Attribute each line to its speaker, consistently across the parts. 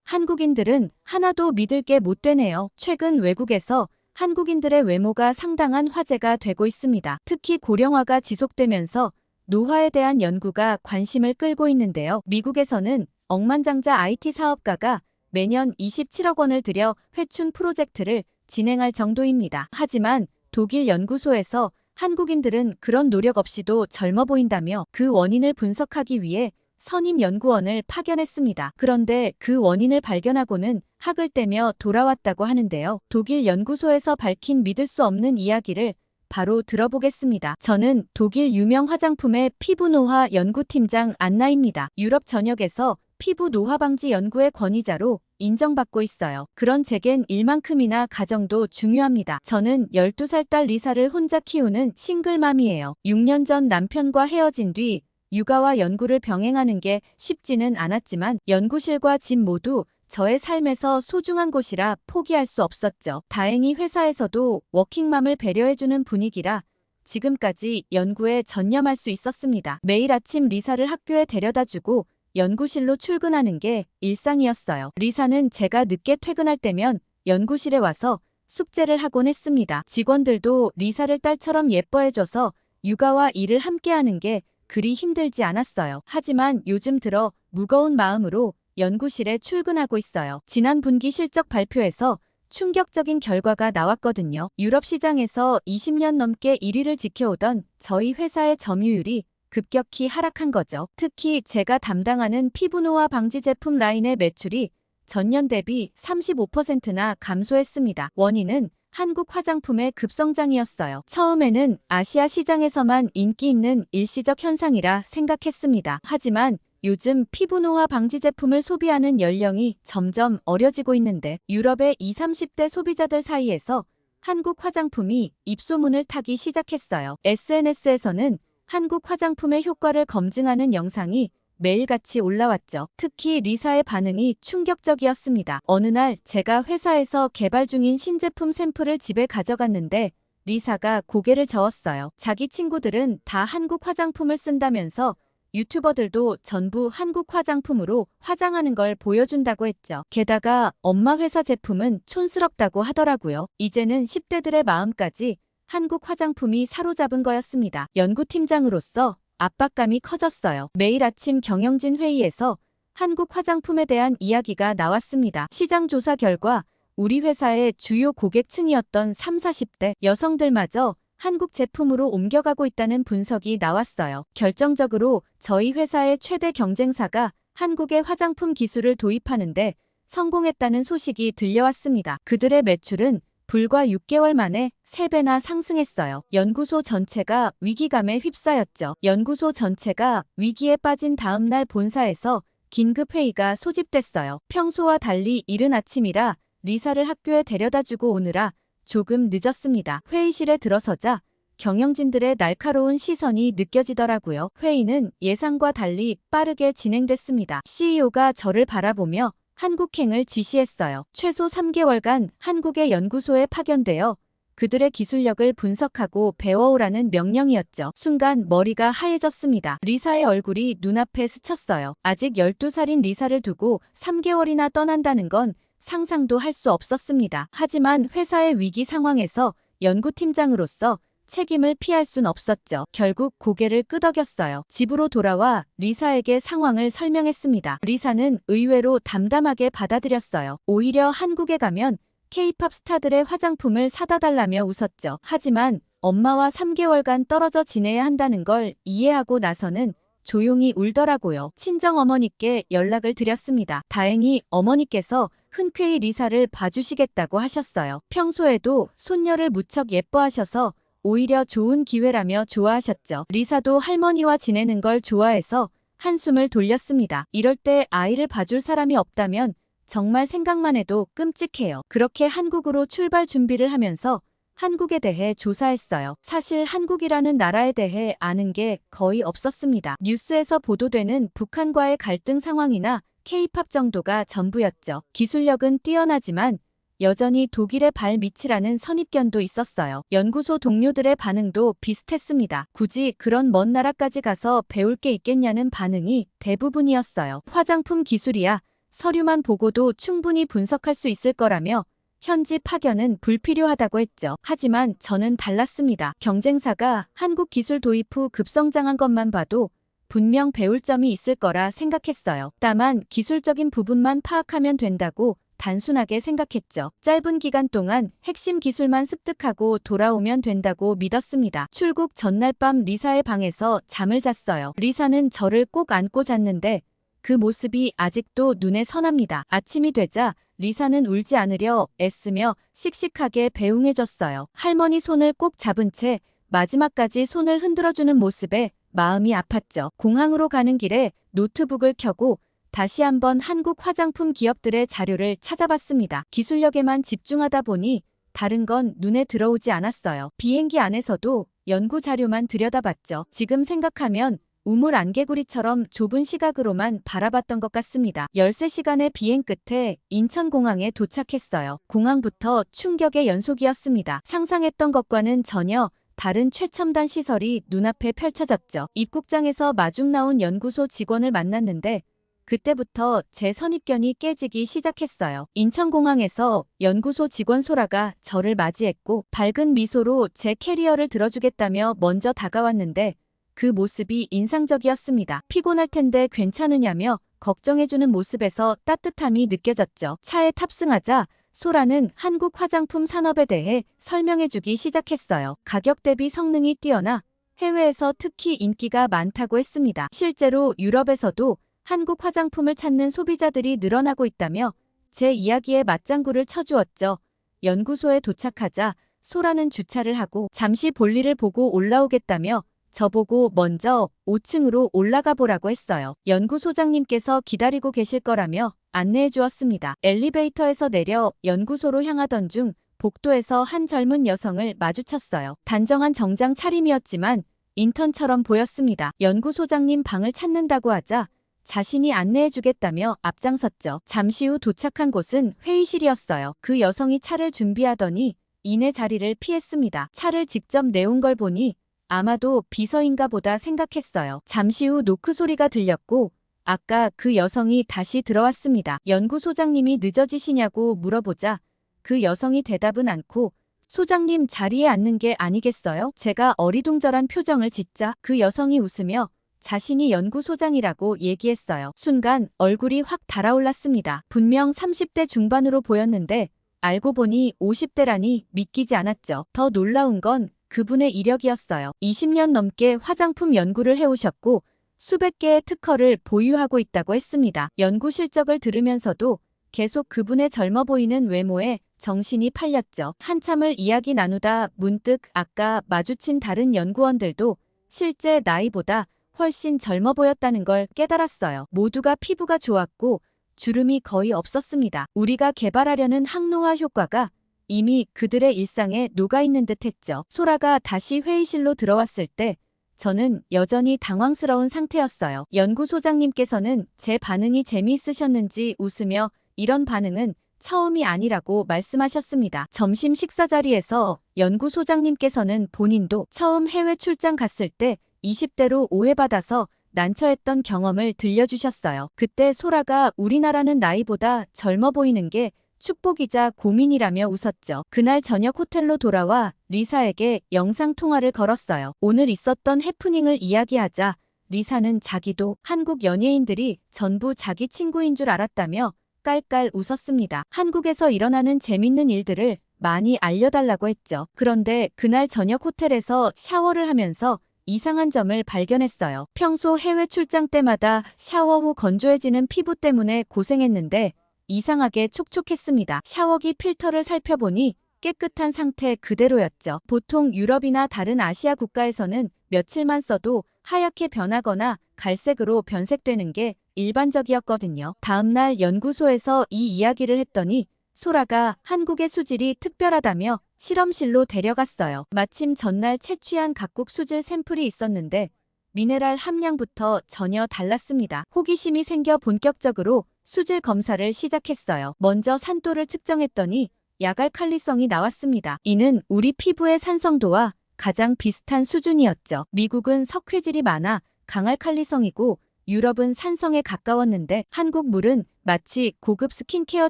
Speaker 1: 한국인들은 하나도 믿을 게 못 되네요. 최근 외국에서 한국인들의 외모가 상당한 화제가 되고 있습니다. 특히 고령화가 지속되면서 노화에 대한 연구가 관심을 끌고 있는데요. 미국에서는 억만장자 IT 사업가가 매년 27억 원을 들여 회춘 프로젝트를 진행할 정도입니다. 하지만 독일 연구소에서 한국인들은 그런 노력 없이도 젊어 보인다며 그 원인을 분석하기 위해 선임 연구원을 파견했습니다. 그런데 그 원인을 발견하고는 학을 떼며 돌아왔다고 하는데요. 독일 연구소에서 밝힌 믿을 수 없는 이야기를 바로 들어보겠습니다. 저는 독일 유명 화장품의 피부 노화 연구팀장 안나입니다. 유럽 전역에서 피부 노화 방지 연구의 권위자로 인정받고 있어요. 그런 제겐 일만큼이나 가정도 중요합니다. 저는 12살 딸 리사를 혼자 키우는 싱글맘이에요. 6년 전 남편과 헤어진 뒤 육아와 연구를 병행하는 게 쉽지는 않았지만 연구실과 집 모두 저의 삶에서 소중한 곳이라 포기할 수 없었죠. 다행히 회사에서도 워킹맘을 배려해주는 분위기라 지금까지 연구에 전념할 수 있었습니다. 매일 아침 리사를 학교에 데려다주고 연구실로 출근하는 게 일상이었어요. 리사는 제가 늦게 퇴근할 때면 연구실에 와서 숙제를 하곤 했습니다. 직원들도 리사를 딸처럼 예뻐해줘서 육아와 일을 함께하는 게 그리 힘들지 않았어요. 하지만 요즘 들어 무거운 마음으로 연구실에 출근하고 있어요. 지난 분기 실적 발표에서 충격적인 결과가 나왔거든요. 유럽 시장에서 20년 넘게 1위를 지켜오던 저희 회사의 점유율이 급격히 하락한 거죠. 특히 제가 담당하는 피부노화 방지 제품 라인의 매출이 전년 대비 35%나 감소했습니다. 원인은 한국 화장품의 급성장이었어요. 처음에는 아시아 시장에서만 인기 있는 일시적 현상이라 생각했습니다. 하지만 요즘 피부노화 방지 제품을 소비하는 연령이 점점 어려지고 있는데 유럽의 20, 30대 소비자들 사이에서 한국 화장품이 입소문을 타기 시작했어요. SNS에서는 한국 화장품의 효과를 검증하는 영상이 매일같이 올라왔죠. 특히 리사의 반응이 충격적이었습니다. 어느 날 제가 회사에서 개발 중인 신제품 샘플을 집에 가져갔는데 리사가 고개를 저었어요. 자기 친구들은 다 한국 화장품을 쓴다면서 유튜버들도 전부 한국 화장품으로 화장하는 걸 보여준다고 했죠. 게다가 엄마 회사 제품은 촌스럽다고 하더라고요. 이제는 10대들의 마음까지 한국 화장품이 사로잡은 거였습니다. 연구팀장으로서 압박감이 커졌어요. 매일 아침 경영진 회의에서 한국 화장품에 대한 이야기가 나왔습니다. 시장 조사 결과 우리 회사의 주요 고객층이었던 3, 40대 여성들마저 한국 제품으로 옮겨가고 있다는 분석이 나왔어요. 결정적으로 저희 회사의 최대 경쟁사가 한국의 화장품 기술을 도입하는데 성공했다는 소식이 들려왔습니다. 그들의 매출은 불과 6개월 만에 3배나 상승했어요. 연구소 전체가 위기감에 휩싸였죠. 연구소 전체가 위기에 빠진 다음 날 본사에서 긴급회의가 소집됐어요. 평소와 달리 이른 아침이라 리사를 학교에 데려다주고 오느라 조금 늦었습니다. 회의실에 들어서자 경영진들의 날카로운 시선이 느껴지더라고요. 회의는 예상과 달리 빠르게 진행됐습니다. CEO가 저를 바라보며 한국행을 지시했어요. 최소 3개월간 한국의 연구소에 파견되어 그들의 기술력을 분석하고 배워오라는 명령이었죠. 순간 머리가 하얘졌습니다. 리사의 얼굴이 눈앞에 스쳤어요. 아직 12살인 리사를 두고 3개월이나 떠난다는 건 상상도 할 수 없었습니다. 하지만 회사의 위기 상황에서 연구팀장으로서 책임을 피할 순 없었죠. 결국 고개를 끄덕였어요. 집으로 돌아와 리사에게 상황을 설명했습니다. 리사는 의외로 담담하게 받아들였어요. 오히려 한국에 가면 K-팝 스타들의 화장품을 사다 달라며 웃었죠. 하지만 엄마와 3개월간 떨어져 지내야 한다는 걸 이해하고 나서는 조용히 울더라고요. 친정어머니께 연락을 드렸습니다. 다행히 어머니께서 흔쾌히 리사를 봐주시겠다고 하셨어요. 평소에도 손녀를 무척 예뻐하셔서 오히려 좋은 기회라며 좋아하셨죠. 리사도 할머니와 지내는 걸 좋아해서 한숨을 돌렸습니다. 이럴 때 아이를 봐줄 사람이 없다면 정말 생각만 해도 끔찍해요. 그렇게 한국으로 출발 준비를 하면서 한국에 대해 조사했어요. 사실 한국이라는 나라에 대해 아는 게 거의 없었습니다. 뉴스에서 보도되는 북한과의 갈등 상황이나 K-팝 정도가 전부였죠. 기술력은 뛰어나지만 여전히 독일의 발밑이라는 선입견도 있었어요. 연구소 동료들의 반응도 비슷했습니다. 굳이 그런 먼 나라까지 가서 배울 게 있겠냐는 반응이 대부분이었어요. 화장품 기술이야 서류만 보고도 충분히 분석할 수 있을 거라며 현지 파견은 불필요하다고 했죠. 하지만 저는 달랐습니다. 경쟁사가 한국 기술 도입 후 급성장한 것만 봐도 분명 배울 점이 있을 거라 생각했어요. 다만 기술적인 부분만 파악하면 된다고 단순하게 생각했죠. 짧은 기간 동안 핵심 기술만 습득하고 돌아오면 된다고 믿었습니다. 출국 전날 밤 리사의 방에서 잠을 잤어요. 리사는 저를 꼭 안고 잤는데 그 모습이 아직도 눈에 선합니다. 아침이 되자 리사는 울지 않으려 애쓰며 씩씩하게 배웅해줬어요. 할머니 손을 꼭 잡은 채 마지막까지 손을 흔들어주는 모습에 마음이 아팠죠. 공항으로 가는 길에 노트북을 켜고 다시 한번 한국 화장품 기업들의 자료를 찾아봤습니다. 기술력에만 집중하다 보니 다른 건 눈에 들어오지 않았어요. 비행기 안에서도 연구 자료만 들여다봤죠. 지금 생각하면 우물 안개구리처럼 좁은 시각으로만 바라봤던 것 같습니다. 13시간의 비행 끝에 인천공항에 도착했어요. 공항부터 충격의 연속이었습니다. 상상했던 것과는 전혀 다른 최첨단 시설이 눈앞에 펼쳐졌죠. 입국장에서 마중 나온 연구소 직원을 만났는데 그때부터 제 선입견이 깨지기 시작했어요. 인천공항에서 연구소 직원 소라가 저를 맞이했고 밝은 미소로 제 캐리어를 들어주겠다며 먼저 다가왔는데 그 모습이 인상적이었습니다. 피곤할 텐데 괜찮으냐며 걱정해주는 모습에서 따뜻함이 느껴졌죠. 차에 탑승하자 소라는 한국 화장품 산업에 대해 설명해주기 시작했어요. 가격 대비 성능이 뛰어나 해외에서 특히 인기가 많다고 했습니다. 실제로 유럽에서도 한국 화장품을 찾는 소비자들이 늘어나고 있다며 제 이야기에 맞장구를 쳐주었죠. 연구소에 도착하자 소라는 주차를 하고 잠시 볼일을 보고 올라오겠다며 저보고 먼저 5층으로 올라가 보라고 했어요. 연구소장님께서 기다리고 계실 거라며 안내해 주었습니다. 엘리베이터에서 내려 연구소로 향하던 중 복도에서 한 젊은 여성을 마주쳤어요. 단정한 정장 차림이었지만 인턴처럼 보였습니다. 연구소장님 방을 찾는다고 하자 자신이 안내해 주겠다며 앞장섰죠. 잠시 후 도착한 곳은 회의실이었어요. 그 여성이 차를 준비하더니 이내 자리를 피했습니다. 차를 직접 내온 걸 보니 아마도 비서인가 보다 생각했어요. 잠시 후 노크 소리가 들렸고 아까 그 여성이 다시 들어왔습니다. 연구소장님이 늦어지시냐고 물어보자 그 여성이 대답은 않고 소장님 자리에 앉는 게 아니겠어요? 제가 어리둥절한 표정을 짓자 그 여성이 웃으며 자신이 연구소장이라고 얘기했어요. 순간 얼굴이 확 달아올랐습니다. 분명 30대 중반으로 보였는데 알고 보니 50대라니 믿기지 않았죠. 더 놀라운 건 그분의 이력이었어요. 20년 넘게 화장품 연구를 해오셨고 수백 개의 특허를 보유하고 있다고 했습니다. 연구 실적을 들으면서도 계속 그분의 젊어 보이는 외모에 정신이 팔렸죠. 한참을 이야기 나누다 문득 아까 마주친 다른 연구원들도 실제 나이보다 훨씬 젊어 보였다는 걸 깨달았어요. 모두가 피부가 좋았고 주름이 거의 없었습니다. 우리가 개발하려는 항노화 효과가 이미 그들의 일상에 녹아있는 듯 했죠. 소라가 다시 회의실로 들어왔을 때 저는 여전히 당황스러운 상태였어요. 연구소장님께서는 제 반응이 재미있으셨는지 웃으며 이런 반응은 처음이 아니라고 말씀하셨습니다. 점심 식사 자리에서 연구소장님께서는 본인도 처음 해외 출장 갔을 때 20대로 오해받아서 난처했던 경험을 들려주셨어요. 그때 소라가 우리나라는 나이보다 젊어 보이는 게 축복이자 고민이라며 웃었죠. 그날 저녁 호텔로 돌아와 리사에게 영상통화를 걸었어요. 오늘 있었던 해프닝을 이야기하자 리사는 자기도 한국 연예인들이 전부 자기 친구인 줄 알았다며 깔깔 웃었습니다. 한국에서 일어나는 재밌는 일들을 많이 알려달라고 했죠. 그런데 그날 저녁 호텔에서 샤워를 하면서 이상한 점을 발견했어요. 평소 해외 출장 때마다 샤워 후 건조해지는 피부 때문에 고생했는데 이상하게 촉촉했습니다. 샤워기 필터를 살펴보니 깨끗한 상태 그대로였죠. 보통 유럽이나 다른 아시아 국가에서는 며칠만 써도 하얗게 변하거나 갈색으로 변색되는 게 일반적이었거든요. 다음날 연구소에서 이 이야기를 했더니 소라가 한국의 수질이 특별하다며 실험실로 데려갔어요. 마침 전날 채취한 각국 수질 샘플이 있었는데 미네랄 함량부터 전혀 달랐습니다. 호기심이 생겨 본격적으로 수질 검사를 시작했어요. 먼저 산도를 측정했더니 야갈칼리성이 나왔습니다. 이는 우리 피부의 산성도와 가장 비슷한 수준이었죠. 미국은 석회질이 많아 강알칼리성이고 유럽은 산성에 가까웠는데 한국 물은 마치 고급 스킨케어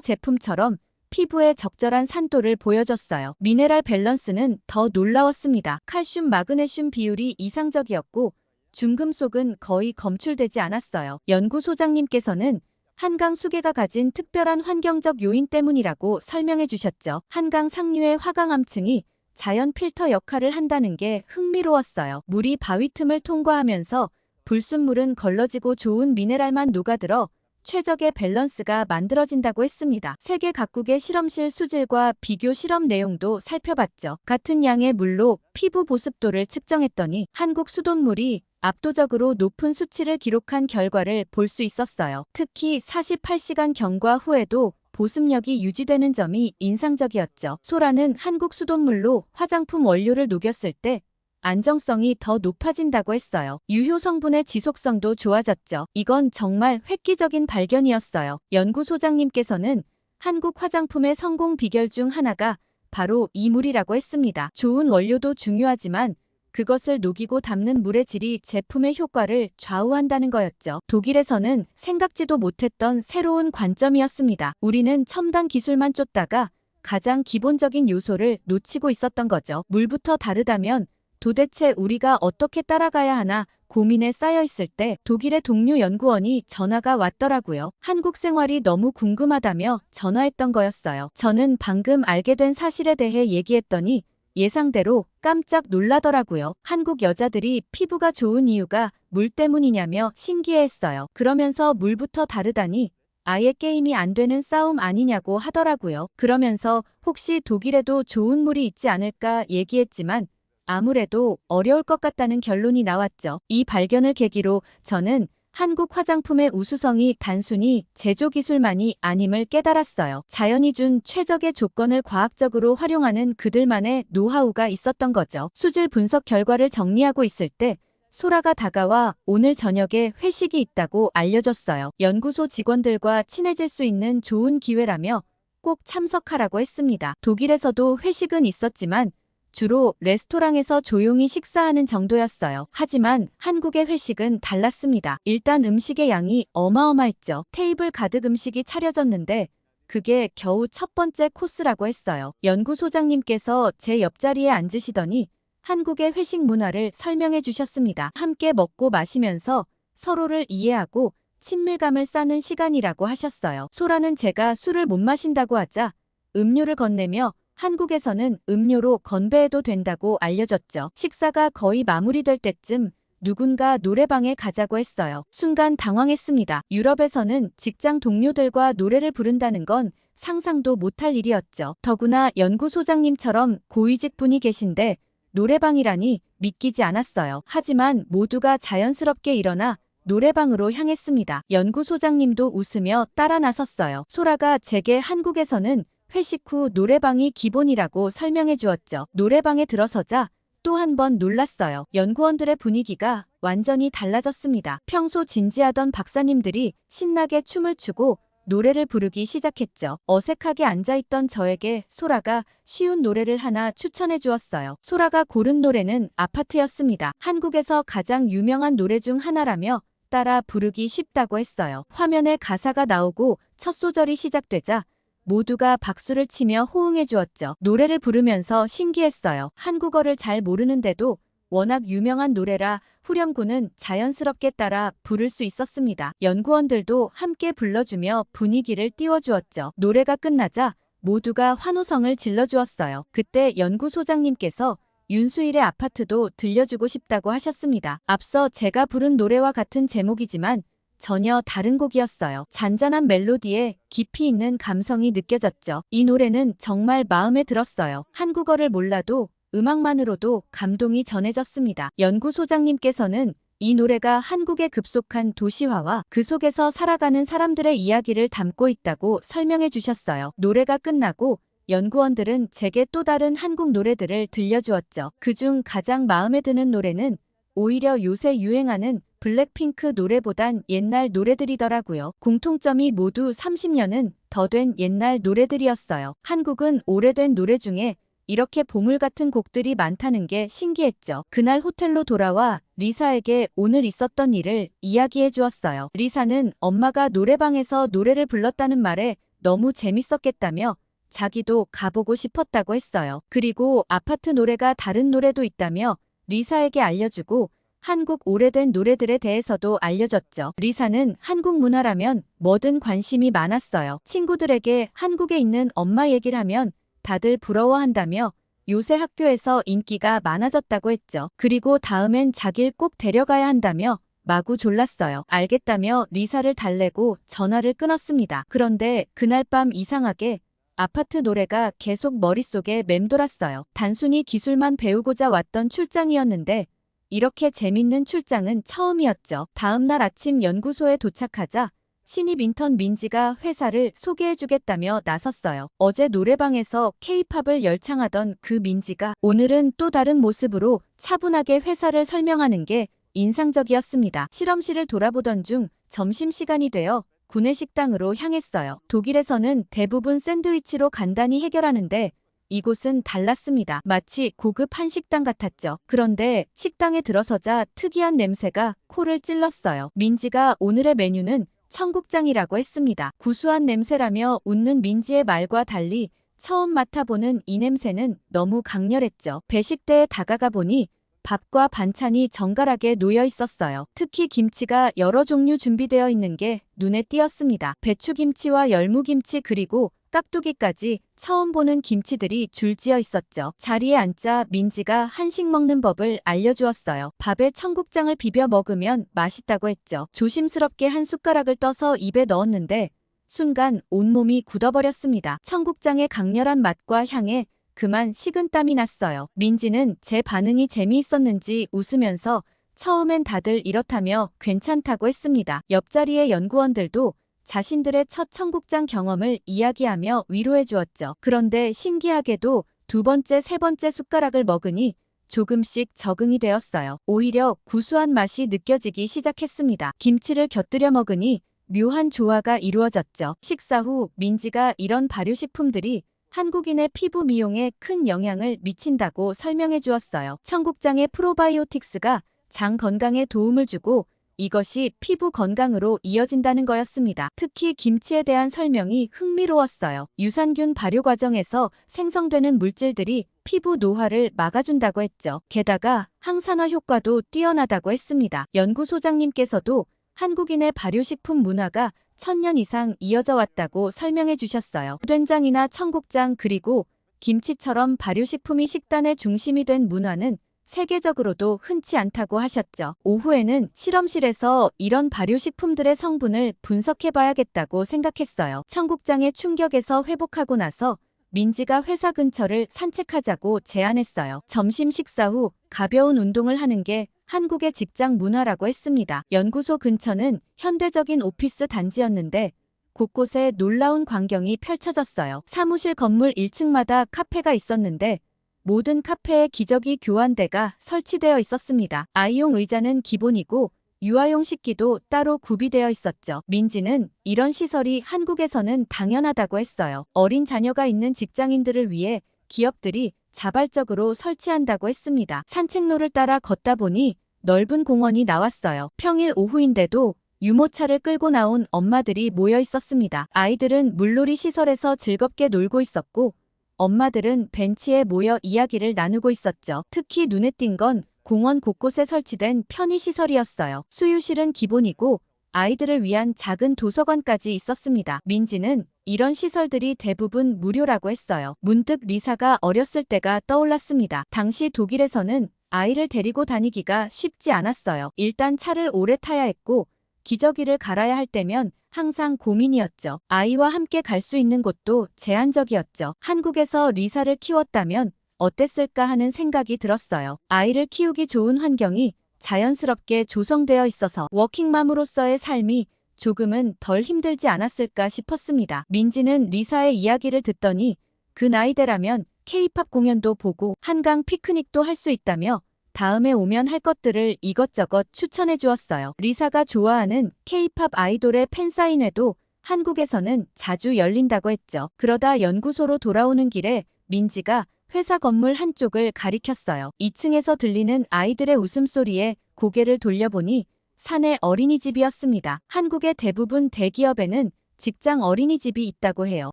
Speaker 1: 제품처럼 피부에 적절한 산도를 보여줬어요. 미네랄 밸런스는 더 놀라웠습니다. 칼슘, 마그네슘 비율이 이상적이었고 중금속은 거의 검출되지 않았어요. 연구소장님께서는 한강 수계가 가진 특별한 환경적 요인 때문이라고 설명해 주셨죠. 한강 상류의 화강암층이 자연 필터 역할을 한다는 게 흥미로웠어요. 물이 바위 틈을 통과하면서 불순물은 걸러지고 좋은 미네랄만 녹아들어 최적의 밸런스가 만들어진다고 했습니다. 세계 각국의 실험실 수질과 비교 실험 내용도 살펴봤죠. 같은 양의 물로 피부 보습도를 측정했더니 한국 수돗물이 압도적으로 높은 수치를 기록한 결과를 볼 수 있었어요. 특히 48시간 경과 후에도 보습력이 유지되는 점이 인상적이었죠. 소라는 한국 수돗물로 화장품 원료를 녹였을 때 안정성이 더 높아진다고 했어요. 유효 성분의 지속성도 좋아졌죠. 이건 정말 획기적인 발견이었어요. 연구소장님께서는 한국 화장품의 성공 비결 중 하나가 바로 이 물이라고 했습니다. 좋은 원료도 중요하지만 그것을 녹이고 담는 물의 질이 제품의 효과를 좌우한다는 거였죠. 독일에서는 생각지도 못했던 새로운 관점이었습니다. 우리는 첨단 기술만 쫓다가 가장 기본적인 요소를 놓치고 있었던 거죠. 물부터 다르다면 도대체 우리가 어떻게 따라가야 하나 고민에 쌓여 있을 때 독일의 동료 연구원이 전화가 왔더라고요. 한국 생활이 너무 궁금하다며 전화했던 거였어요. 저는 방금 알게 된 사실에 대해 얘기했더니 예상대로 깜짝 놀라더라고요. 한국 여자들이 피부가 좋은 이유가 물 때문이냐며 신기해했어요. 그러면서 물부터 다르다니 아예 게임이 안 되는 싸움 아니냐고 하더라고요. 그러면서 혹시 독일에도 좋은 물이 있지 않을까 얘기했지만 아무래도 어려울 것 같다는 결론이 나왔죠. 이 발견을 계기로 저는 한국 화장품의 우수성이 단순히 제조 기술만이 아님을 깨달았어요. 자연이 준 최적의 조건을 과학적으로 활용하는 그들만의 노하우가 있었던 거죠. 수질 분석 결과를 정리하고 있을 때 소라가 다가와 오늘 저녁에 회식이 있다고 알려줬어요. 연구소 직원들과 친해질 수 있는 좋은 기회라며 꼭 참석하라고 했습니다. 독일에서도 회식은 있었지만 주로 레스토랑에서 조용히 식사하는 정도였어요. 하지만 한국의 회식은 달랐습니다. 일단 음식의 양이 어마어마했죠. 테이블 가득 음식이 차려졌는데 그게 겨우 첫 번째 코스라고 했어요. 연구소장님께서 제 옆자리에 앉으시더니 한국의 회식 문화를 설명해 주셨습니다. 함께 먹고 마시면서 서로를 이해하고 친밀감을 쌓는 시간이라고 하셨어요. 소라는 제가 술을 못 마신다고 하자 음료를 건네며 한국에서는 음료로 건배해도 된다고 알려졌죠. 식사가 거의 마무리될 때쯤 누군가 노래방에 가자고 했어요. 순간 당황했습니다. 유럽에서는 직장 동료들과 노래를 부른다는 건 상상도 못할 일이었죠. 더구나 연구소장님처럼 고위직 분이 계신데 노래방이라니 믿기지 않았어요. 하지만 모두가 자연스럽게 일어나 노래방으로 향했습니다. 연구소장님도 웃으며 따라 나섰어요. 소라가 제게 한국에서는 회식 후 노래방이 기본이라고 설명해 주었죠. 노래방에 들어서자 또 한 번 놀랐어요. 연구원들의 분위기가 완전히 달라졌습니다. 평소 진지하던 박사님들이 신나게 춤을 추고 노래를 부르기 시작했죠. 어색하게 앉아있던 저에게 소라가 쉬운 노래를 하나 추천해 주었어요. 소라가 고른 노래는 아파트였습니다. 한국에서 가장 유명한 노래 중 하나라며 따라 부르기 쉽다고 했어요. 화면에 가사가 나오고 첫 소절이 시작되자 모두가 박수를 치며 호응해 주었죠. 노래를 부르면서 신기했어요. 한국어를 잘 모르는데도 워낙 유명한 노래라 후렴구는 자연스럽게 따라 부를 수 있었습니다. 연구원들도 함께 불러주며 분위기를 띄워주었죠. 노래가 끝나자 모두가 환호성을 질러주었어요. 그때 연구소장님께서 윤수일의 아파트도 들려주고 싶다고 하셨습니다. 앞서 제가 부른 노래와 같은 제목이지만 전혀 다른 곡이었어요. 잔잔한 멜로디에 깊이 있는 감성이 느껴졌죠. 이 노래는 정말 마음에 들었어요. 한국어를 몰라도 음악만으로도 감동이 전해졌습니다. 연구소장님께서는 이 노래가 한국의 급속한 도시화와 그 속에서 살아가는 사람들의 이야기를 담고 있다고 설명해 주셨어요. 노래가 끝나고 연구원들은 제게 또 다른 한국 노래들을 들려주었죠. 그중 가장 마음에 드는 노래는 오히려 요새 유행하는 블랙핑크 노래보단 옛날 노래들이더라고요. 공통점이 모두 30년은 더 된 옛날 노래들이었어요. 한국은 오래된 노래 중에 이렇게 보물 같은 곡들이 많다는 게 신기했죠. 그날 호텔로 돌아와 리사에게 오늘 있었던 일을 이야기해 주었어요. 리사는 엄마가 노래방에서 노래를 불렀다는 말에 너무 재밌었겠다며 자기도 가보고 싶었다고 했어요. 그리고 아파트 노래가 다른 노래도 있다며 리사에게 알려주고 한국 오래된 노래들에 대해서도 알려줬죠. 리사는 한국 문화라면 뭐든 관심이 많았어요. 친구들에게 한국에 있는 엄마 얘기를 하면 다들 부러워한다며 요새 학교에서 인기가 많아졌다고 했죠. 그리고 다음엔 자기를 꼭 데려가야 한다며 마구 졸랐어요. 알겠다며 리사를 달래고 전화를 끊었습니다. 그런데 그날 밤 이상하게 아파트 노래가 계속 머릿속에 맴돌았어요. 단순히 기술만 배우고자 왔던 출장이었는데 이렇게 재밌는 출장은 처음이었죠. 다음 날 아침 연구소에 도착하자 신입 인턴 민지가 회사를 소개해주겠다며 나섰어요. 어제 노래방에서 K-팝을 열창하던 그 민지가 오늘은 또 다른 모습으로 차분하게 회사를 설명하는 게 인상적이었습니다. 실험실을 돌아보던 중 점심시간이 되어 구내식당으로 향했어요. 독일에서는 대부분 샌드위치로 간단히 해결하는데 이곳은 달랐습니다. 마치 고급 한식당 같았죠. 그런데 식당에 들어서자 특이한 냄새가 코를 찔렀어요. 민지가 오늘의 메뉴는 청국장이라고 했습니다. 구수한 냄새라며 웃는 민지의 말과 달리 처음 맡아보는 이 냄새는 너무 강렬했죠. 배식대에 다가가 보니 밥과 반찬이 정갈하게 놓여 있었어요. 특히 김치가 여러 종류 준비되어 있는 게 눈에 띄었습니다. 배추김치와 열무김치 그리고 깍두기까지 처음 보는 김치들이 줄지어 있었죠. 자리에 앉자 민지가 한식 먹는 법을 알려주었어요. 밥에 청국장을 비벼 먹으면 맛있다고 했죠. 조심스럽게 한 숟가락을 떠서 입에 넣었는데 순간 온몸이 굳어버렸습니다. 청국장의 강렬한 맛과 향에 그만 식은땀이 났어요. 민지는 제 반응이 재미있었는지 웃으면서 처음엔 다들 이렇다며 괜찮다고 했습니다. 옆자리의 연구원들도 자신들의 첫 청국장 경험을 이야기하며 위로해 주었죠. 그런데 신기하게도 두 번째, 세 번째 숟가락을 먹으니 조금씩 적응이 되었어요. 오히려 구수한 맛이 느껴지기 시작했습니다. 김치를 곁들여 먹으니 묘한 조화가 이루어졌죠. 식사 후 민지가 이런 발효식품들이 한국인의 피부 미용에 큰 영향을 미친다고 설명해 주었어요. 청국장의 프로바이오틱스가 장 건강에 도움을 주고 이것이 피부 건강으로 이어진다는 거였습니다. 특히 김치에 대한 설명이 흥미로웠어요. 유산균 발효 과정에서 생성되는 물질들이 피부 노화를 막아준다고 했죠. 게다가 항산화 효과도 뛰어나다고 했습니다. 연구소장님께서도 한국인의 발효식품 문화가 1000년 이상 이어져 왔다고 설명해 주셨어요. 된장이나 청국장 그리고 김치처럼 발효식품이 식단의 중심이 된 문화는 세계적으로도 흔치 않다고 하셨죠. 오후에는 실험실에서 이런 발효식품들의 성분을 분석해봐야겠다고 생각했어요. 청국장의 충격에서 회복하고 나서 민지가 회사 근처를 산책하자고 제안했어요. 점심 식사 후 가벼운 운동을 하는 게 한국의 직장 문화라고 했습니다. 연구소 근처는 현대적인 오피스 단지였는데 곳곳에 놀라운 광경이 펼쳐졌어요. 사무실 건물 1층마다 카페가 있었는데 모든 카페에 기저귀 교환대가 설치되어 있었습니다. 아이용 의자는 기본이고 유아용 식기도 따로 구비되어 있었죠. 민지는 이런 시설이 한국에서는 당연하다고 했어요. 어린 자녀가 있는 직장인들을 위해 기업들이 자발적으로 설치한다고 했습니다. 산책로를 따라 걷다 보니 넓은 공원이 나왔어요. 평일 오후인데도 유모차를 끌고 나온 엄마들이 모여 있었습니다. 아이들은 물놀이 시설에서 즐겁게 놀고 있었고 엄마들은 벤치에 모여 이야기를 나누고 있었죠. 특히 눈에 띈 건 공원 곳곳에 설치된 편의시설이었어요. 수유실은 기본이고 아이들을 위한 작은 도서관까지 있었습니다. 민지는 이런 시설들이 대부분 무료라고 했어요. 문득 리사가 어렸을 때가 떠올랐습니다. 당시 독일에서는 아이를 데리고 다니기가 쉽지 않았어요. 일단 차를 오래 타야 했고 기저귀를 갈아야 할 때면 항상 고민이었죠. 아이와 함께 갈 수 있는 곳도 제한적이었죠. 한국에서 리사를 키웠다면 어땠을까 하는 생각이 들었어요. 아이를 키우기 좋은 환경이 자연스럽게 조성되어 있어서 워킹맘으로서의 삶이 조금은 덜 힘들지 않았을까 싶었습니다. 민지는 리사의 이야기를 듣더니 그 나이대라면 K-팝 공연도 보고 한강 피크닉도 할 수 있다며 다음에 오면 할 것들을 이것저것 추천해 주었어요. 리사가 좋아하는 K-팝 아이돌의 팬사인회도 한국에서는 자주 열린다고 했죠. 그러다 연구소로 돌아오는 길에 민지가 회사 건물 한쪽을 가리켰어요. 2층에서 들리는 아이들의 웃음소리에 고개를 돌려보니 사내 어린이집이었습니다. 한국의 대부분 대기업에는 직장 어린이집이 있다고 해요.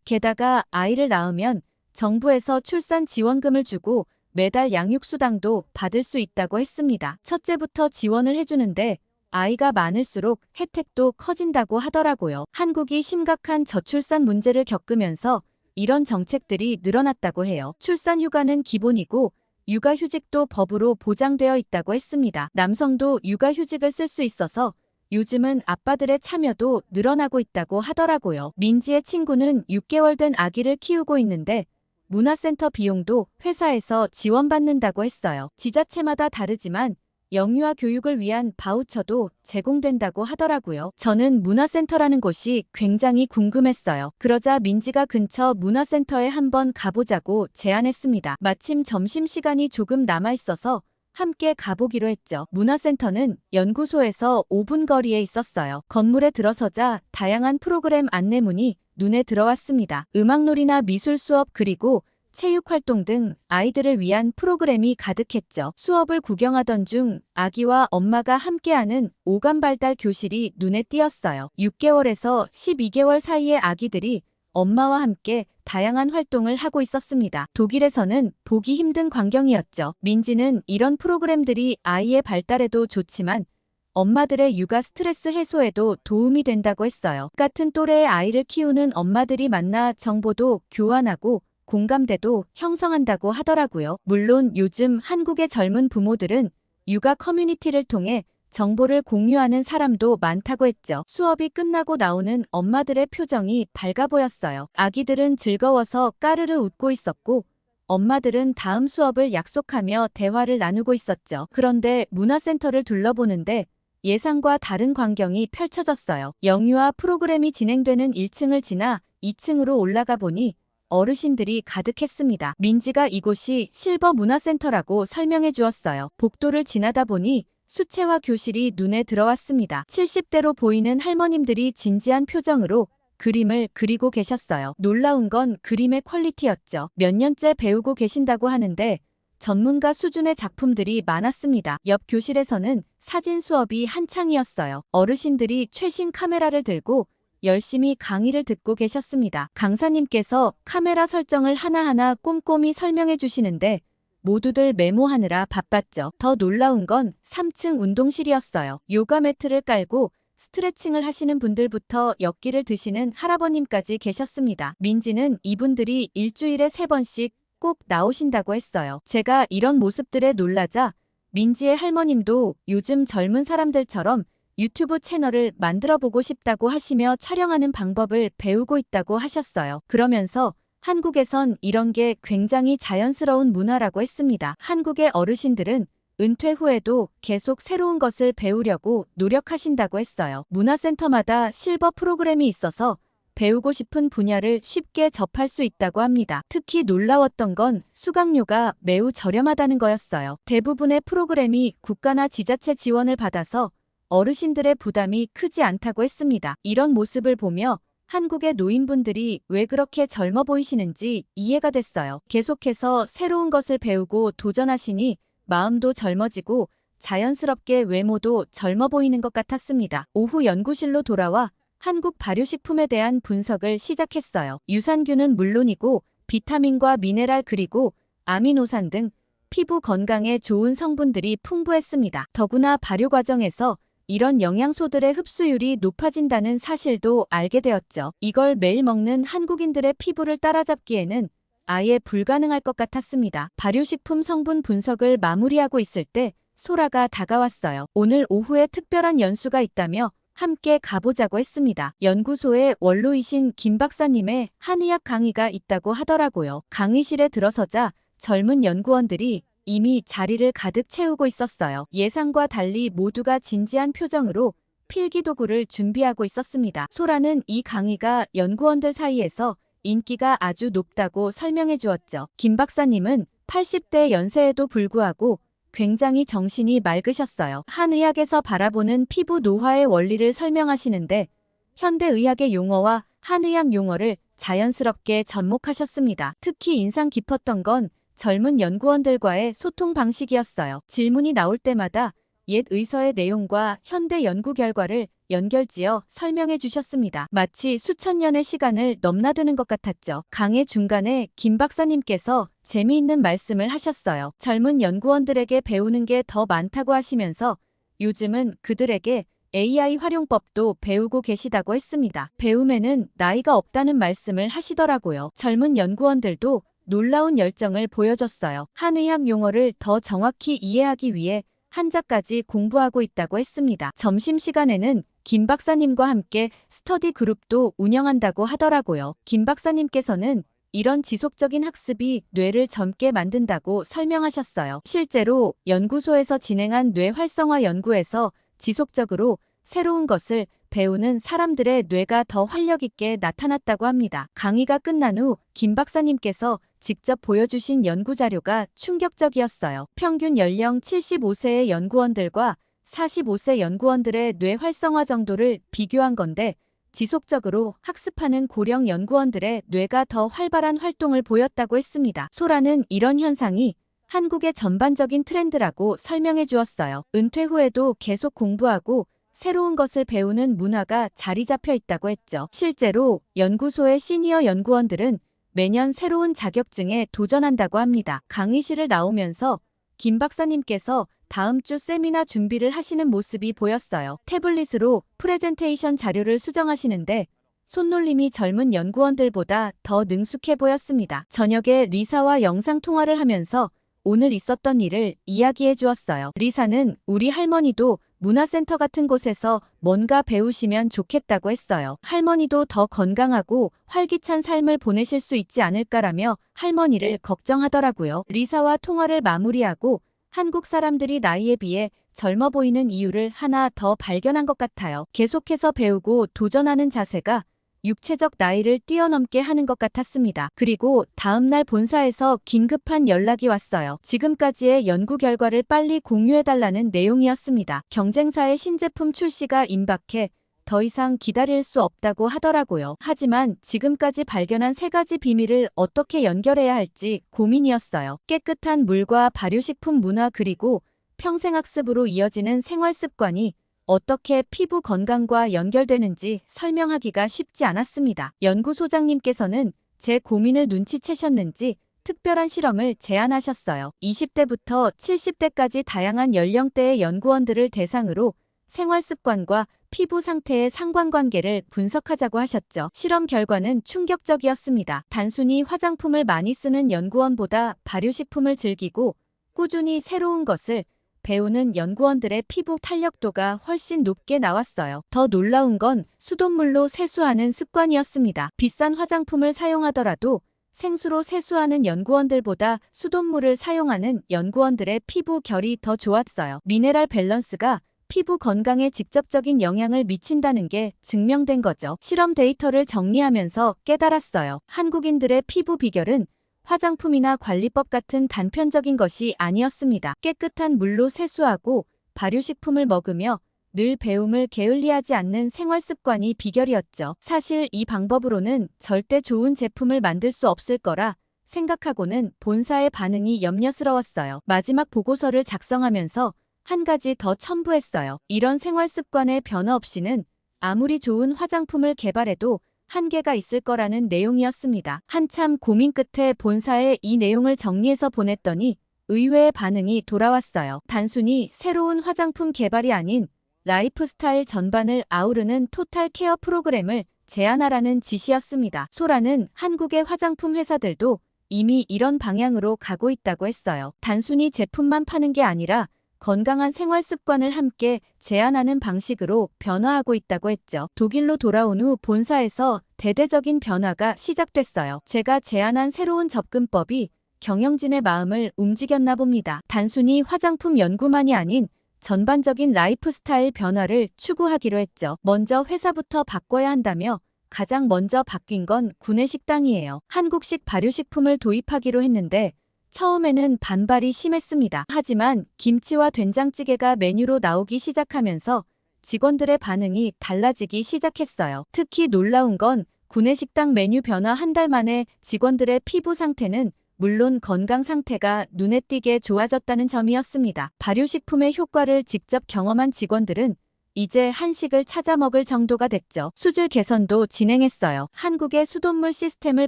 Speaker 1: 게다가 아이를 낳으면 정부에서 출산 지원금을 주고 매달 양육수당도 받을 수 있다고 했습니다. 첫째부터 지원을 해주는데 아이가 많을수록 혜택도 커진다고 하더라고요. 한국이 심각한 저출산 문제를 겪으면서 이런 정책들이 늘어났다고 해요. 출산 휴가는 기본이고 육아휴직도 법으로 보장되어 있다고 했습니다. 남성도 육아휴직을 쓸 수 있어서 요즘은 아빠들의 참여도 늘어나고 있다고 하더라고요. 민지의 친구는 6개월 된 아기를 키우고 있는데 문화센터 비용도 회사에서 지원받는다고 했어요. 지자체마다 다르지만 영유아 교육을 위한 바우처도 제공된다고 하더라고요. 저는 문화센터라는 곳이 굉장히 궁금했어요. 그러자 민지가 근처 문화센터에 한번 가보자고 제안했습니다. 마침 점심시간이 조금 남아있어서 함께 가보기로 했죠. 문화센터는 연구소에서 5분 거리에 있었어요. 건물에 들어서자 다양한 프로그램 안내문이 눈에 들어왔습니다. 음악놀이나 미술 수업 그리고 체육활동 등 아이들을 위한 프로그램이 가득했죠. 수업을 구경하던 중 아기와 엄마가 함께하는 오감발달 교실이 눈에 띄었어요. 6개월에서 12개월 사이의 아기들이 엄마와 함께 다양한 활동을 하고 있었습니다. 독일에서는 보기 힘든 광경이었죠. 민지는 이런 프로그램들이 아이의 발달에도 좋지만 엄마들의 육아 스트레스 해소에도 도움이 된다고 했어요. 같은 또래의 아이를 키우는 엄마들이 만나 정보도 교환하고 공감대도 형성한다고 하더라고요. 물론 요즘 한국의 젊은 부모들은 육아 커뮤니티를 통해 정보를 공유하는 사람도 많다고 했죠. 수업이 끝나고 나오는 엄마들의 표정이 밝아 보였어요. 아기들은 즐거워서 까르르 웃고 있었고 엄마들은 다음 수업을 약속하며 대화를 나누고 있었죠. 그런데 문화센터를 둘러보는데 예상과 다른 광경이 펼쳐졌어요. 영유아 프로그램이 진행되는 1층을 지나 2층으로 올라가 보니 어르신들이 가득했습니다. 민지가 이곳이 실버 문화센터라고 설명해 주었어요. 복도를 지나다 보니 수채화 교실이 눈에 들어왔습니다. 70대로 보이는 할머님들이 진지한 표정으로 그림을 그리고 계셨어요. 놀라운 건 그림의 퀄리티였죠. 몇 년째 배우고 계신다고 하는데 전문가 수준의 작품들이 많았습니다. 옆 교실에서는 사진 수업이 한창이었어요. 어르신들이 최신 카메라를 들고 열심히 강의를 듣고 계셨습니다. 강사님께서 카메라 설정을 하나하나 꼼꼼히 설명해 주시는데 모두들 메모하느라 바빴죠. 더 놀라운 건 3층 운동실이었어요. 요가 매트를 깔고 스트레칭을 하시는 분들부터 엿기를 드시는 할아버님까지 계셨습니다. 민지는 이분들이 일주일에 3번씩 꼭 나오신다고 했어요. 제가 이런 모습들에 놀라자 민지의 할머님도 요즘 젊은 사람들처럼 유튜브 채널을 만들어 보고 싶다고 하시며 촬영하는 방법을 배우고 있다고 하셨어요. 그러면서 한국에선 이런 게 굉장히 자연스러운 문화라고 했습니다. 한국의 어르신들은 은퇴 후에도 계속 새로운 것을 배우려고 노력하신다고 했어요. 문화센터마다 실버 프로그램이 있어서 배우고 싶은 분야를 쉽게 접할 수 있다고 합니다. 특히 놀라웠던 건 수강료가 매우 저렴하다는 거였어요. 대부분의 프로그램이 국가나 지자체 지원을 받아서 어르신들의 부담이 크지 않다고 했습니다. 이런 모습을 보며 한국의 노인분들이 왜 그렇게 젊어 보이시는지 이해가 됐어요. 계속해서 새로운 것을 배우고 도전하시니 마음도 젊어지고 자연스럽게 외모도 젊어 보이는 것 같았습니다. 오후 연구실로 돌아와 한국 발효식품에 대한 분석을 시작했어요. 유산균은 물론이고 비타민과 미네랄 그리고 아미노산 등 피부 건강에 좋은 성분들이 풍부했습니다. 더구나 발효 과정에서 이런 영양소들의 흡수율이 높아진다는 사실도 알게 되었죠. 이걸 매일 먹는 한국인들의 피부를 따라잡기에는 아예 불가능할 것 같았습니다. 발효식품 성분 분석을 마무리하고 있을 때 소라가 다가왔어요. 오늘 오후에 특별한 연수가 있다며 함께 가보자고 했습니다. 연구소의 원로이신 김 박사님의 한의학 강의가 있다고 하더라고요. 강의실에 들어서자 젊은 연구원들이 이미 자리를 가득 채우고 있었어요. 예상과 달리 모두가 진지한 표정으로 필기도구를 준비하고 있었습니다. 소라는 이 강의가 연구원들 사이에서 인기가 아주 높다고 설명해 주었죠. 김 박사님은 80대 연세에도 불구하고 굉장히 정신이 맑으셨어요. 한의학에서 바라보는 피부 노화의 원리를 설명하시는데 현대의학의 용어와 한의학 용어를 자연스럽게 접목하셨습니다. 특히 인상 깊었던 건 젊은 연구원들과의 소통 방식이었어요. 질문이 나올 때마다 옛 의서의 내용과 현대 연구 결과를 연결지어 설명해 주셨습니다. 마치 수천 년의 시간을 넘나드는 것 같았죠. 강의 중간에 김 박사님께서 재미있는 말씀을 하셨어요. 젊은 연구원들에게 배우는 게 더 많다고 하시면서 요즘은 그들에게 AI 활용법도 배우고 계시다고 했습니다. 배움에는 나이가 없다는 말씀을 하시더라고요. 젊은 연구원들도 놀라운 열정을 보여줬어요. 한의학 용어를 더 정확히 이해하기 위해 한자까지 공부하고 있다고 했습니다. 점심시간에는 김 박사님과 함께 스터디 그룹도 운영한다고 하더라고요. 김 박사님께서는 이런 지속적인 학습이 뇌를 젊게 만든다고 설명하셨어요. 실제로 연구소에서 진행한 뇌 활성화 연구에서 지속적으로 새로운 것을 배우는 사람들의 뇌가 더 활력있게 나타났다고 합니다. 강의가 끝난 후 김 박사님께서 직접 보여주신 연구 자료가 충격적이었어요. 평균 연령 75세의 연구원들과 45세 연구원들의 뇌 활성화 정도를 비교한 건데 지속적으로 학습하는 고령 연구원들의 뇌가 더 활발한 활동을 보였다고 했습니다. 소라는 이런 현상이 한국의 전반적인 트렌드라고 설명해 주었어요. 은퇴 후에도 계속 공부하고 새로운 것을 배우는 문화가 자리 잡혀 있다고 했죠. 실제로 연구소의 시니어 연구원들은 매년 새로운 자격증에 도전한다고 합니다. 강의실을 나오면서 김 박사님께서 다음 주 세미나 준비를 하시는 모습이 보였어요. 태블릿으로 프레젠테이션 자료를 수정하시는데 손놀림이 젊은 연구원들보다 더 능숙해 보였습니다. 저녁에 리사와 영상 통화를 하면서 오늘 있었던 일을 이야기해 주었어요. 리사는 우리 할머니도 문화센터 같은 곳에서 뭔가 배우시면 좋겠다고 했어요. 할머니도 더 건강하고 활기찬 삶을 보내실 수 있지 않을까라며 할머니를 걱정하더라고요. 리사와 통화를 마무리하고 한국 사람들이 나이에 비해 젊어 보이는 이유를 하나 더 발견한 것 같아요. 계속해서 배우고 도전하는 자세가 육체적 나이를 뛰어넘게 하는 것 같았습니다. 그리고 다음날 본사에서 긴급한 연락이 왔어요. 지금까지의 연구 결과를 빨리 공유해달라는 내용이었습니다. 경쟁사의 신제품 출시가 임박해 더 이상 기다릴 수 없다고 하더라고요. 하지만 지금까지 발견한 3가지 비밀을 어떻게 연결해야 할지 고민이었어요. 깨끗한 물과 발효식품 문화 그리고 평생학습으로 이어지는 생활습관이 어떻게 피부 건강과 연결되는지 설명하기가 쉽지 않았습니다. 연구소장님께서는 제 고민을 눈치채셨는지 특별한 실험을 제안하셨어요. 20대부터 70대까지 다양한 연령대의 연구원들을 대상으로 생활습관과 피부 상태의 상관관계를 분석하자고 하셨죠. 실험 결과는 충격적이었습니다. 단순히 화장품을 많이 쓰는 연구원보다 발효식품을 즐기고 꾸준히 새로운 것을 배우는 연구원들의 피부 탄력도가 훨씬 높게 나왔어요. 더 놀라운 건 수돗물로 세수하는 습관이었습니다. 비싼 화장품을 사용하더라도 생수로 세수하는 연구원들보다 수돗물을 사용하는 연구원들의 피부 결이 더 좋았어요. 미네랄 밸런스가 피부 건강에 직접적인 영향을 미친다는 게 증명된 거죠. 실험 데이터를 정리하면서 깨달았어요. 한국인들의 피부 비결은 화장품이나 관리법 같은 단편적인 것이 아니었습니다. 깨끗한 물로 세수하고 발효식품을 먹으며 늘 배움을 게을리하지 않는 생활습관이 비결이었죠. 사실 이 방법으로는 절대 좋은 제품을 만들 수 없을 거라 생각하고는 본사의 반응이 염려스러웠어요. 마지막 보고서를 작성하면서 한 가지 더 첨부했어요. 이런 생활습관의 변화 없이는 아무리 좋은 화장품을 개발해도 한계가 있을 거라는 내용이었습니다. 한참 고민 끝에 본사에 이 내용을 정리해서 보냈더니 의외의 반응이 돌아왔어요. 단순히 새로운 화장품 개발이 아닌 라이프스타일 전반을 아우르는 토탈 케어 프로그램을 제안하라는 지시였습니다. 소라는 한국의 화장품 회사들도 이미 이런 방향으로 가고 있다고 했어요. 단순히 제품만 파는 게 아니라 건강한 생활 습관을 함께 제안하는 방식으로 변화하고 있다고 했죠. 독일로 돌아온 후 본사에서 대대적인 변화가 시작됐어요. 제가 제안한 새로운 접근법이 경영진의 마음을 움직였나 봅니다. 단순히 화장품 연구만이 아닌 전반적인 라이프 스타일 변화를 추구하기로 했죠. 먼저 회사부터 바꿔야 한다며 가장 먼저 바뀐 건 구내식당이에요. 한국식 발효식품을 도입하기로 했는데 처음에는 반발이 심했습니다. 하지만 김치와 된장찌개가 메뉴로 나오기 시작하면서 직원들의 반응이 달라지기 시작했어요. 특히 놀라운 건 구내식당 메뉴 변화 한 달 만에 직원들의 피부 상태는 물론 건강 상태가 눈에 띄게 좋아졌다는 점이었습니다. 발효식품의 효과를 직접 경험한 직원들은 이제 한식을 찾아 먹을 정도가 됐죠. 수질 개선도 진행했어요. 한국의 수돗물 시스템을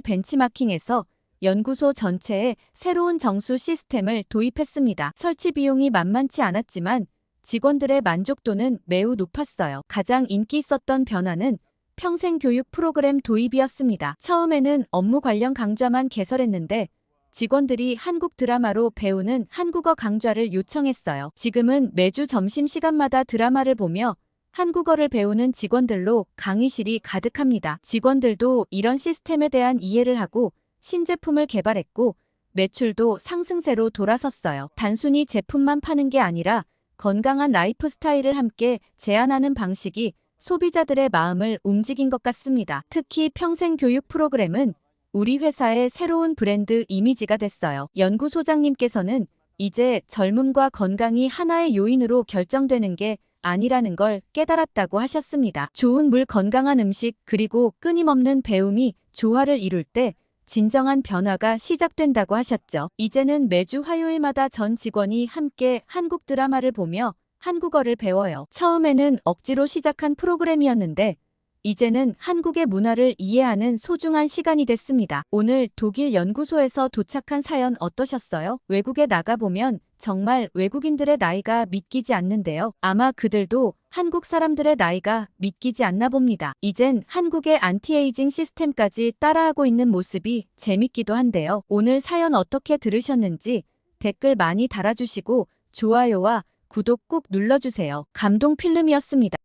Speaker 1: 벤치마킹해서 연구소 전체에 새로운 정수 시스템을 도입했습니다. 설치 비용이 만만치 않았지만 직원들의 만족도는 매우 높았어요. 가장 인기 있었던 변화는 평생 교육 프로그램 도입이었습니다. 처음에는 업무 관련 강좌만 개설했는데 직원들이 한국 드라마로 배우는 한국어 강좌를 요청했어요. 지금은 매주 점심시간마다 드라마를 보며 한국어를 배우는 직원들로 강의실이 가득합니다. 직원들도 이런 시스템에 대한 이해를 하고 신제품을 개발했고 매출도 상승세로 돌아섰어요. 단순히 제품만 파는 게 아니라 건강한 라이프 스타일을 함께 제안하는 방식이 소비자들의 마음을 움직인 것 같습니다. 특히 평생 교육 프로그램은 우리 회사의 새로운 브랜드 이미지가 됐어요. 연구소장님께서는 이제 젊음과 건강이 하나의 요인으로 결정되는 게 아니라는 걸 깨달았다고 하셨습니다. 좋은 물, 건강한 음식, 그리고 끊임없는 배움이 조화를 이룰 때 진정한 변화가 시작된다고 하셨죠. 이제는 매주 화요일마다 전 직원이 함께 한국 드라마를 보며 한국어를 배워요. 처음에는 억지로 시작한 프로그램이었는데 이제는 한국의 문화를 이해하는 소중한 시간이 됐습니다. 오늘 독일 연구소에서 도착한 사연 어떠셨어요? 외국에 나가보면 정말 외국인들의 나이가 믿기지 않는데요. 아마 그들도 한국 사람들의 나이가 믿기지 않나 봅니다. 이젠 한국의 안티에이징 시스템까지 따라하고 있는 모습이 재밌기도 한데요. 오늘 사연 어떻게 들으셨는지 댓글 많이 달아주시고 좋아요와 구독 꾹 눌러주세요. 감동 필름이었습니다.